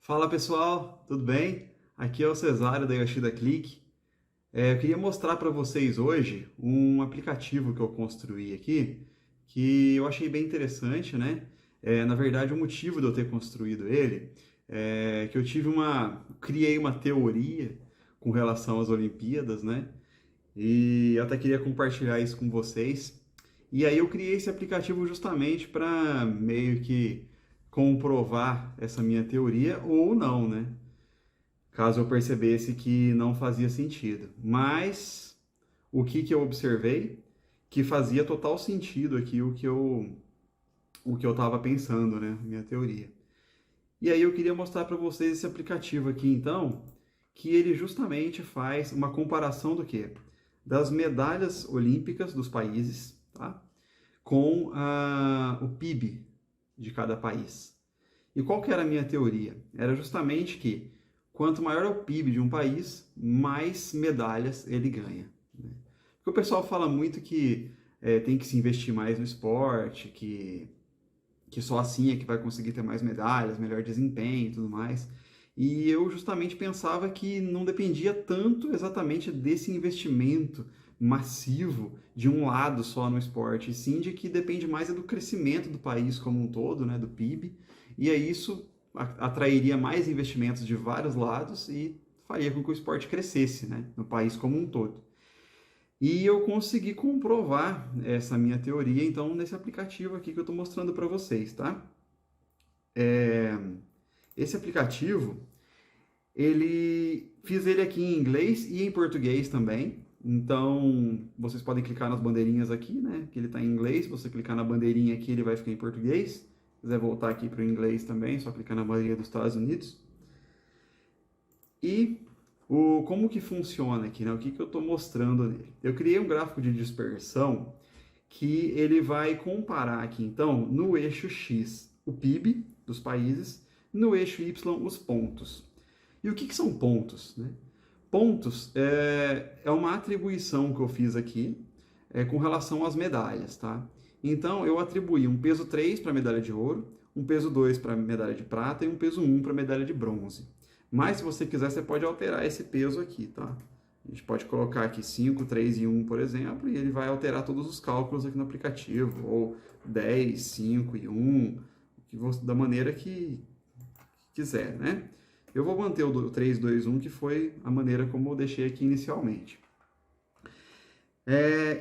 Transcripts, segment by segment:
Fala pessoal, tudo bem? Aqui é o Cesário da Yoshida Click. Eu queria mostrar para vocês hoje um aplicativo que eu construí aqui, que eu achei bem interessante, né? Na verdade, o motivo de eu ter construído ele é que criei uma teoria com relação às Olimpíadas, né? E eu até queria compartilhar isso com vocês. E aí eu criei esse aplicativo justamente para meio que comprovar essa minha teoria ou não, né? Caso eu percebesse que não fazia sentido. Mas o que eu observei? Que fazia total sentido aqui o que eu estava pensando, né? Minha teoria. E aí eu queria mostrar para vocês esse aplicativo aqui, então, que ele justamente faz uma comparação do quê? Das medalhas olímpicas dos países, tá? Com o PIB de cada país. E qual que era a minha teoria? Era justamente que quanto maior é o PIB de um país, mais medalhas ele ganha, né? Porque o pessoal fala muito que tem que se investir mais no esporte, que só assim é que vai conseguir ter mais medalhas, melhor desempenho e tudo mais. E eu justamente pensava que não dependia tanto exatamente desse investimento massivo de um lado só no esporte, e sim de que depende mais do crescimento do país como um todo, né, do PIB, e aí isso atrairia mais investimentos de vários lados e faria com que o esporte crescesse, né, no país como um todo. E eu consegui comprovar essa minha teoria, então, nesse aplicativo aqui que eu estou mostrando para vocês, tá? Esse aplicativo, fiz ele aqui em inglês e em português também. Então, vocês podem clicar nas bandeirinhas aqui, né? Que ele está em inglês. Se você clicar na bandeirinha aqui, ele vai ficar em português. Se quiser voltar aqui para o inglês também, só clicar na bandeirinha dos Estados Unidos. E como que funciona aqui, né? O que eu estou mostrando nele? Eu criei um gráfico de dispersão que ele vai comparar aqui, então, no eixo X, o PIB dos países, no eixo Y, os pontos. E o que são pontos, né? Pontos é uma atribuição que eu fiz aqui com relação às medalhas, tá? Então, eu atribuí um peso 3 para a medalha de ouro, um peso 2 para a medalha de prata e um peso 1 para a medalha de bronze. Mas, se você quiser, você pode alterar esse peso aqui, tá? A gente pode colocar aqui 5, 3 e 1, por exemplo, e ele vai alterar todos os cálculos aqui no aplicativo, ou 10, 5 e 1, da maneira que quiser, né? Eu vou manter o 3, 2, 1, que foi a maneira como eu deixei aqui inicialmente.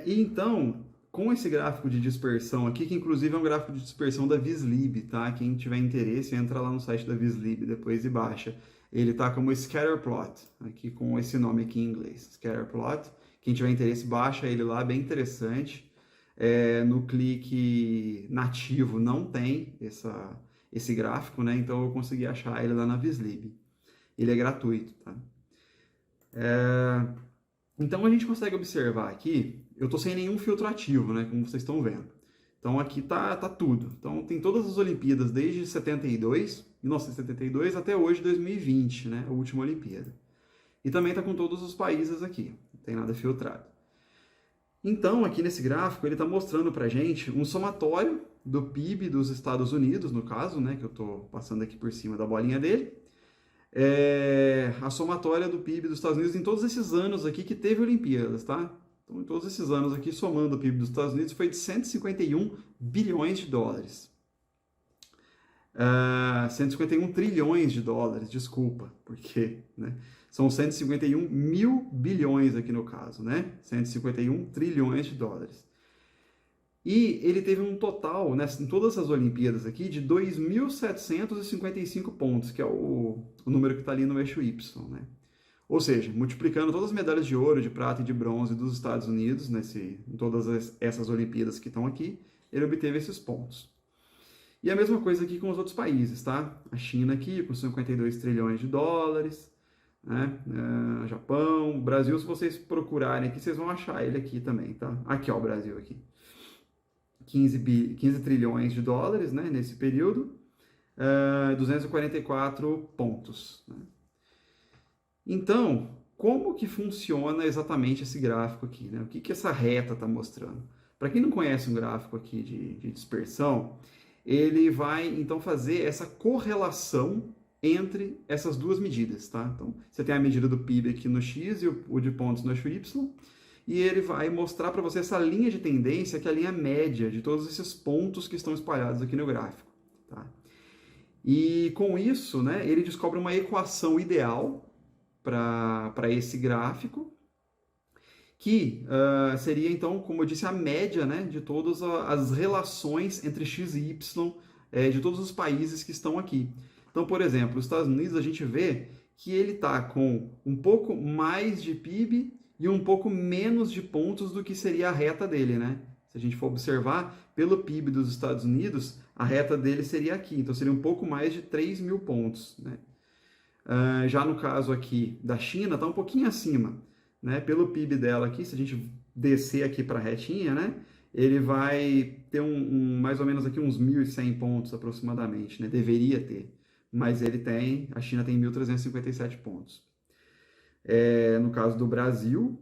E então, com esse gráfico de dispersão aqui, que inclusive é um gráfico de dispersão da Vislib, tá? Quem tiver interesse, entra lá no site da Vislib depois e baixa. Ele tá como Scatterplot, aqui com esse nome aqui em inglês, Scatterplot. Quem tiver interesse, baixa ele lá, bem interessante. No clique nativo não tem esse gráfico, né? Então eu consegui achar ele lá na Vislib. Ele é gratuito, tá? Então a gente consegue observar aqui, eu estou sem nenhum filtro ativo, né, como vocês estão vendo. Então aqui tá tudo. Então tem todas as Olimpíadas desde 1972 até hoje, 2020, né, a última Olimpíada. E também está com todos os países aqui, não tem nada filtrado. Então aqui nesse gráfico ele está mostrando para gente um somatório do PIB dos Estados Unidos, no caso, né, que eu estou passando aqui por cima da bolinha dele. A somatória do PIB dos Estados Unidos em todos esses anos aqui que teve Olimpíadas, tá? Então, em todos esses anos aqui, somando o PIB dos Estados Unidos, foi de 151 bilhões de dólares. 151 trilhões de dólares, desculpa, porque né, são 151 mil bilhões aqui no caso, né? 151 trilhões de dólares. E ele teve um total, né, em todas essas Olimpíadas aqui, de 2.755 pontos, que é o número que está ali no eixo Y, né? Ou seja, multiplicando todas as medalhas de ouro, de prata e de bronze dos Estados Unidos, em todas essas Olimpíadas que estão aqui, ele obteve esses pontos. E a mesma coisa aqui com os outros países, tá? A China aqui, com 52 trilhões de dólares, né? Japão, Brasil, se vocês procurarem aqui, vocês vão achar ele aqui também, tá? Aqui, ó, o Brasil aqui. 15 trilhões de dólares, né, nesse período, 244 pontos. Né? Então, como que funciona exatamente esse gráfico aqui? Né? O que essa reta está mostrando? Para quem não conhece um gráfico aqui de dispersão, ele vai então fazer essa correlação entre essas duas medidas, tá? Então, você tem a medida do PIB aqui no X e o de pontos no eixo Y, e ele vai mostrar para você essa linha de tendência, que é a linha média de todos esses pontos que estão espalhados aqui no gráfico, tá? E com isso, né, ele descobre uma equação ideal para esse gráfico, que seria, então, como eu disse, a média, né, de todas as relações entre X e Y de todos os países que estão aqui. Então, por exemplo, os Estados Unidos, a gente vê que ele está com um pouco mais de PIB e um pouco menos de pontos do que seria a reta dele, né? Se a gente for observar, pelo PIB dos Estados Unidos, a reta dele seria aqui, então seria um pouco mais de 3 mil pontos, né? Já no caso aqui da China, está um pouquinho acima, né? Pelo PIB dela aqui, se a gente descer aqui para a retinha, né? Ele vai ter mais ou menos aqui uns 1.100 pontos aproximadamente, né? Deveria ter, mas a China tem 1.357 pontos. No caso do Brasil,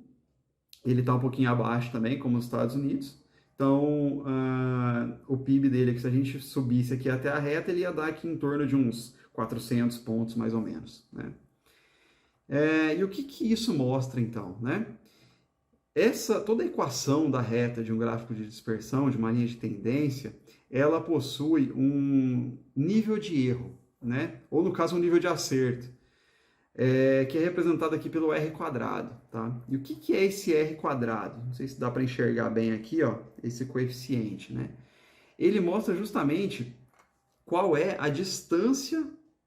ele está um pouquinho abaixo também, como os Estados Unidos. Então, o PIB dele, que se a gente subisse aqui até a reta, ele ia dar aqui em torno de uns 400 pontos, mais ou menos, né? E o que isso mostra, então, né? Toda a equação da reta de um gráfico de dispersão, de uma linha de tendência, ela possui um nível de erro, né? Ou, no caso, um nível de acerto, que é representado aqui pelo R quadrado, tá? E o que é esse R quadrado? Não sei se dá para enxergar bem aqui, ó, esse coeficiente, né? Ele mostra justamente qual é a distância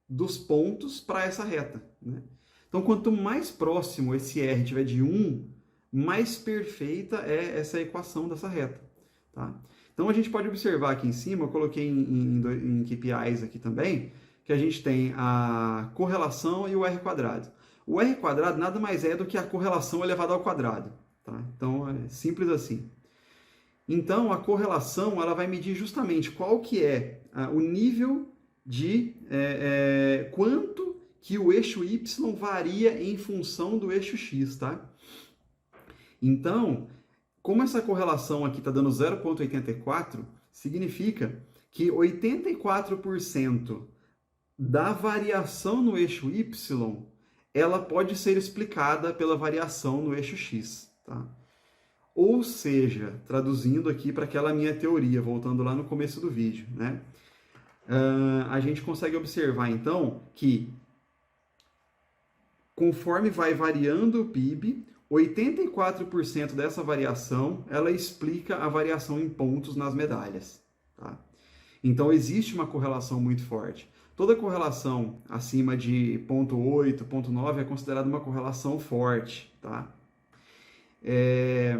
dos pontos para essa reta, né? Então, quanto mais próximo esse R tiver de 1, mais perfeita é essa equação dessa reta, tá? Então, a gente pode observar aqui em cima, eu coloquei em KPIs aqui também, que a gente tem a correlação e o R quadrado. O R quadrado nada mais é do que a correlação elevada ao quadrado, tá? Então, é simples assim. Então, a correlação ela vai medir justamente qual que é o nível de quanto que o eixo Y varia em função do eixo X, tá? Então, como essa correlação aqui está dando 0,84, significa que 84% da variação no eixo Y, ela pode ser explicada pela variação no eixo X, tá? Ou seja, traduzindo aqui para aquela minha teoria, voltando lá no começo do vídeo, né? A gente consegue observar, então, que conforme vai variando o PIB, 84% dessa variação, ela explica a variação em pontos nas medalhas, tá? Então, existe uma correlação muito forte. Toda correlação acima de 0,8, 0,9 é considerada uma correlação forte, tá? E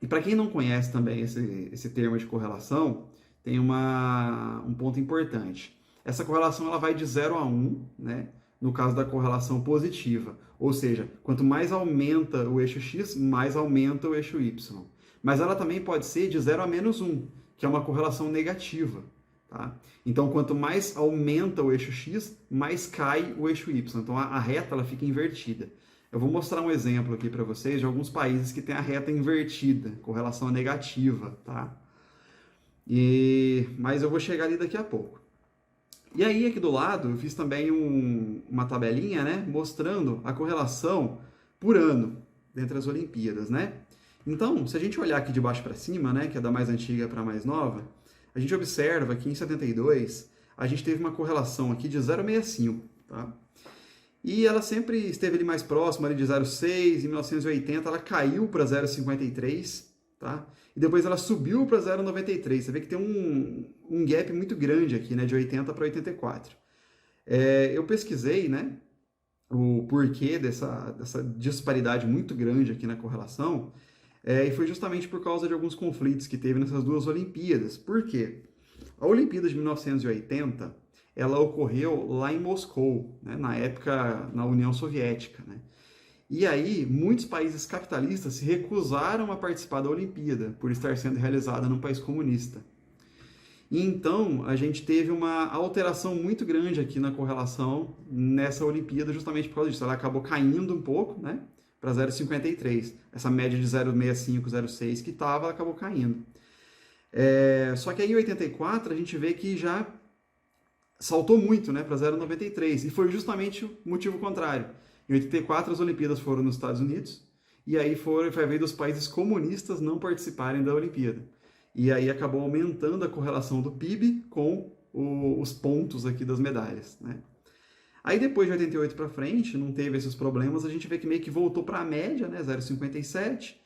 para quem não conhece também esse termo de correlação, tem um ponto importante. Essa correlação ela vai de 0 a 1, né? No caso da correlação positiva. Ou seja, quanto mais aumenta o eixo X, mais aumenta o eixo Y. Mas ela também pode ser de 0 a menos 1, que é uma correlação negativa, tá? Então, quanto mais aumenta o eixo X, mais cai o eixo Y. Então, a reta ela fica invertida. Eu vou mostrar um exemplo aqui para vocês de alguns países que têm a reta invertida, correlação negativa, tá? Mas eu vou chegar ali daqui a pouco. E aí, aqui do lado, eu fiz também uma tabelinha, né, mostrando a correlação por ano dentre as Olimpíadas, né? Então, se a gente olhar aqui de baixo para cima, né, que é da mais antiga para a mais nova, a gente observa que em 72 a gente teve uma correlação aqui de 0,65, tá? E ela sempre esteve ali mais próxima, ali de 0,6, em 1980 ela caiu para 0,53, tá? E depois ela subiu para 0,93. Você vê que tem um gap muito grande aqui, né, de 80 para 84. Eu pesquisei, né, o porquê dessa disparidade muito grande aqui na correlação, e foi justamente por causa de alguns conflitos que teve nessas duas Olimpíadas. Por quê? A Olimpíada de 1980, ela ocorreu lá em Moscou, né, na época na União Soviética, né? E aí, muitos países capitalistas se recusaram a participar da Olimpíada, por estar sendo realizada num país comunista. E então, a gente teve uma alteração muito grande aqui na correlação nessa Olimpíada, justamente por causa disso. Ela acabou caindo um pouco, né, para 0,53. Essa média de 0,65, 0,6 que estava, ela acabou caindo. Só que aí, em 84, a gente vê que já saltou muito, né, para 0,93, e foi justamente o motivo contrário. Em 84 as Olimpíadas foram nos Estados Unidos, e aí foi a vez dos países comunistas não participarem da Olimpíada. E aí acabou aumentando a correlação do PIB com os pontos aqui das medalhas, né? Aí depois de 88 para frente, não teve esses problemas, a gente vê que meio que voltou para a média, né, 0,57.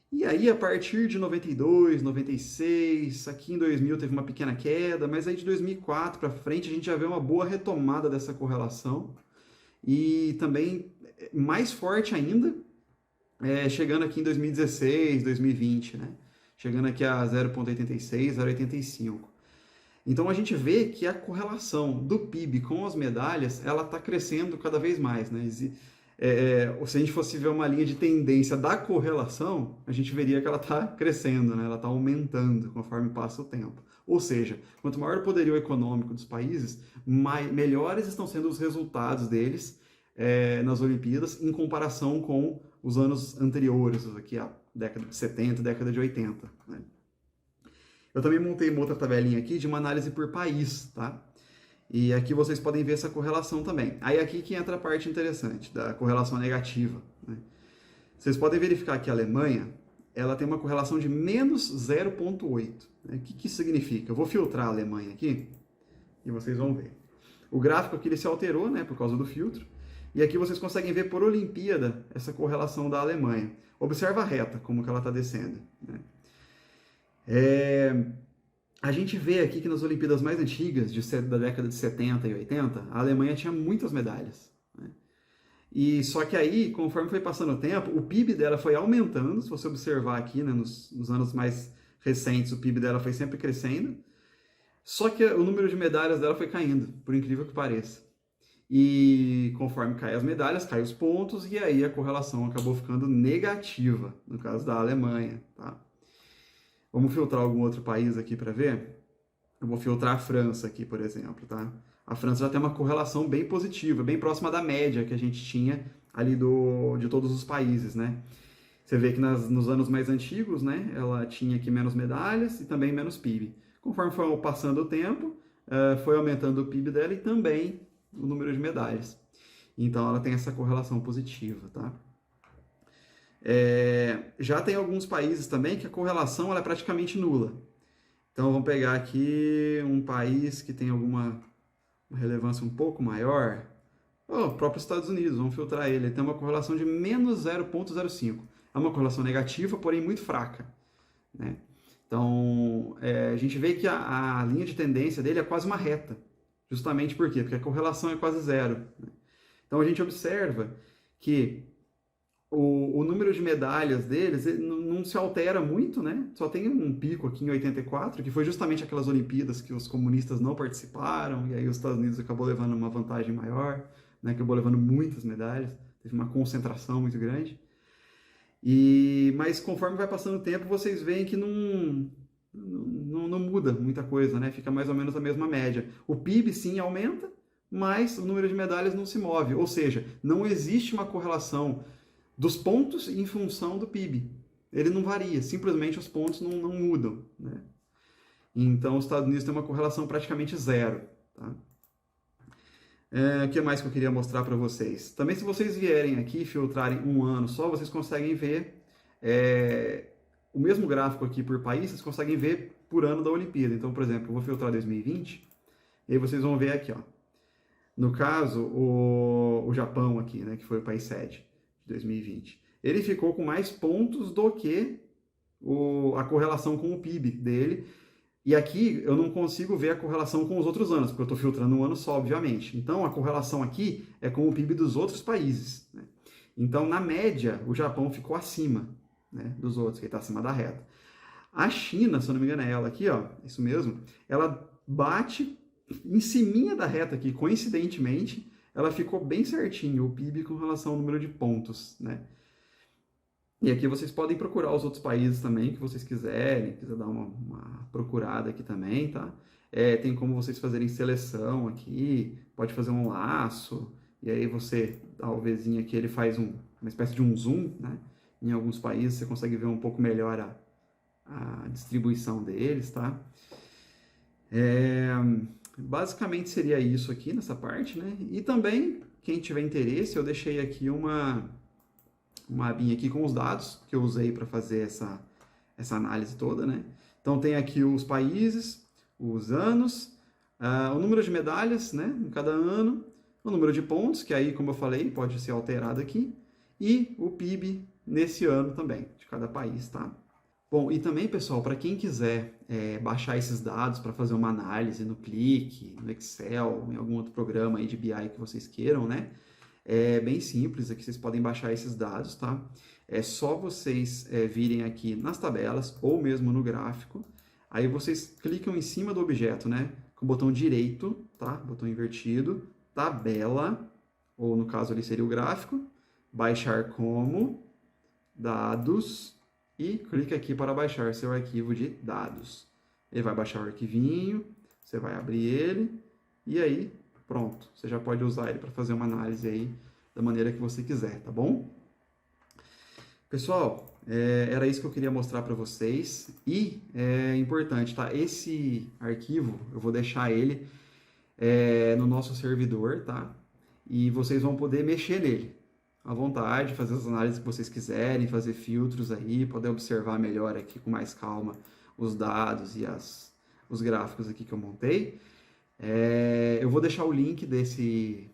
E aí a partir de 92, 96, aqui em 2000 teve uma pequena queda, mas aí de 2004 para frente a gente já vê uma boa retomada dessa correlação. E também mais forte ainda, chegando aqui em 2016, 2020, né? Chegando aqui a 0,86, 0,85. Então a gente vê que a correlação do PIB com as medalhas, ela está crescendo cada vez mais, né? Se a gente fosse ver uma linha de tendência da correlação, a gente veria que ela está crescendo, né? Ela está aumentando conforme passa o tempo. Ou seja, quanto maior o poderio econômico dos países, melhores estão sendo os resultados deles nas Olimpíadas em comparação com os anos anteriores, aqui a década de 70, década de 80, né? Eu também montei uma outra tabelinha aqui de uma análise por país, tá? E aqui vocês podem ver essa correlação também. Aí aqui que entra a parte interessante da correlação negativa, né? Vocês podem verificar que a Alemanha, ela tem uma correlação de menos 0,8. Né? O que isso significa? Eu vou filtrar a Alemanha aqui e vocês vão ver. O gráfico aqui ele se alterou, né, por causa do filtro. E aqui vocês conseguem ver por Olimpíada essa correlação da Alemanha. Observa a reta, como que ela está descendo, né? A gente vê aqui que nas Olimpíadas mais antigas, da década de 70 e 80, a Alemanha tinha muitas medalhas, né? E só que aí, conforme foi passando o tempo, o PIB dela foi aumentando. Se você observar aqui, né, nos anos mais recentes, o PIB dela foi sempre crescendo. Só que o número de medalhas dela foi caindo, por incrível que pareça. E conforme caem as medalhas, caem os pontos, e aí a correlação acabou ficando negativa, no caso da Alemanha, tá? Vamos filtrar algum outro país aqui para ver? Eu vou filtrar a França aqui, por exemplo, tá? A França já tem uma correlação bem positiva, bem próxima da média que a gente tinha ali de todos os países, né? Você vê que nos anos mais antigos, né, ela tinha aqui menos medalhas e também menos PIB. Conforme foi passando o tempo, foi aumentando o PIB dela e também o número de medalhas. Então ela tem essa correlação positiva, tá? Já tem alguns países também que a correlação ela é praticamente nula. Então vamos pegar aqui um país que tem alguma relevância um pouco maior. O próprio Estados Unidos, vamos filtrar ele. Ele tem uma correlação de menos 0,05. É uma correlação negativa, porém muito fraca, né? Então a gente vê que a linha de tendência dele é quase uma reta. Justamente por quê? Porque a correlação é quase zero, né? Então a gente observa que o número de medalhas deles não se altera muito, né? Só tem um pico aqui em 84, que foi justamente aquelas Olimpíadas que os comunistas não participaram, e aí os Estados Unidos acabou levando uma vantagem maior, né? Acabou levando muitas medalhas, teve uma concentração muito grande. Mas conforme vai passando o tempo, vocês veem que não muda muita coisa, né? Fica mais ou menos a mesma média. O PIB sim aumenta, mas o número de medalhas não se move, ou seja, não existe uma correlação dos pontos em função do PIB. Ele não varia, simplesmente os pontos não mudam, né? Então, os Estados Unidos têm uma correlação praticamente zero, tá? O que mais que eu queria mostrar para vocês? Também, se vocês vierem aqui e filtrarem um ano só, vocês conseguem ver o mesmo gráfico aqui por país, vocês conseguem ver por ano da Olimpíada. Então, por exemplo, eu vou filtrar 2020, e aí vocês vão ver aqui, ó. No caso, o Japão aqui, né, que foi o país sede de 2020. Ele ficou com mais pontos do que a correlação com o PIB dele. E aqui eu não consigo ver a correlação com os outros anos, porque eu estou filtrando um ano só, obviamente. Então, a correlação aqui é com o PIB dos outros países, né? Então, na média, o Japão ficou acima, né, dos outros, que está acima da reta. A China, se eu não me engano, é ela aqui, ó, isso mesmo, ela bate em ciminha da reta aqui, coincidentemente, ela ficou bem certinho, o PIB com relação ao número de pontos, né? E aqui vocês podem procurar os outros países também, que vocês quiserem, quiser dar uma procurada aqui também, tá? Tem como vocês fazerem seleção aqui, pode fazer um laço, e aí você dá o Vzinho aqui, ele faz uma espécie de um zoom, né? Em alguns países você consegue ver um pouco melhor a distribuição deles, tá? basicamente seria isso aqui nessa parte, né? E também, quem tiver interesse, eu deixei aqui uma abinha aqui com os dados que eu usei para fazer essa análise toda, né? Então tem aqui os países, os anos, o número de medalhas, né, em cada ano, o número de pontos, que aí, como eu falei, pode ser alterado aqui, e o PIB nesse ano também, de cada país, tá? Bom, e também, pessoal, para quem quiser baixar esses dados para fazer uma análise no Click, no Excel, em algum outro programa aí de BI que vocês queiram, né? É bem simples, aqui vocês podem baixar esses dados, tá? É só vocês virem aqui nas tabelas ou mesmo no gráfico. Aí vocês clicam em cima do objeto, né? Com o botão direito, tá? Botão invertido, tabela, ou no caso ali seria o gráfico, baixar como, dados, e clica aqui para baixar seu arquivo de dados. Ele vai baixar o arquivinho, você vai abrir ele, e aí pronto, você já pode usar ele para fazer uma análise aí da maneira que você quiser, tá bom? Pessoal, era isso que eu queria mostrar para vocês. E é importante, tá? Esse arquivo, eu vou deixar ele no nosso servidor, tá? E vocês vão poder mexer nele à vontade, fazer as análises que vocês quiserem, fazer filtros aí, poder observar melhor aqui com mais calma os dados e os gráficos aqui que eu montei. Eu vou deixar o link desse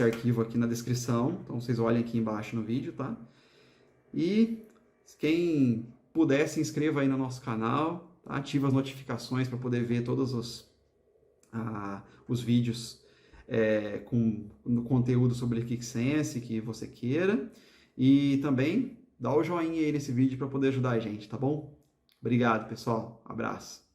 arquivo aqui na descrição, então vocês olhem aqui embaixo no vídeo, tá? E quem puder, se inscreva aí no nosso canal, tá? Ativa as notificações para poder ver todos os vídeos com conteúdo sobre QuickSense que você queira. E também dá o joinha aí nesse vídeo para poder ajudar a gente, tá bom? Obrigado, pessoal. Abraço.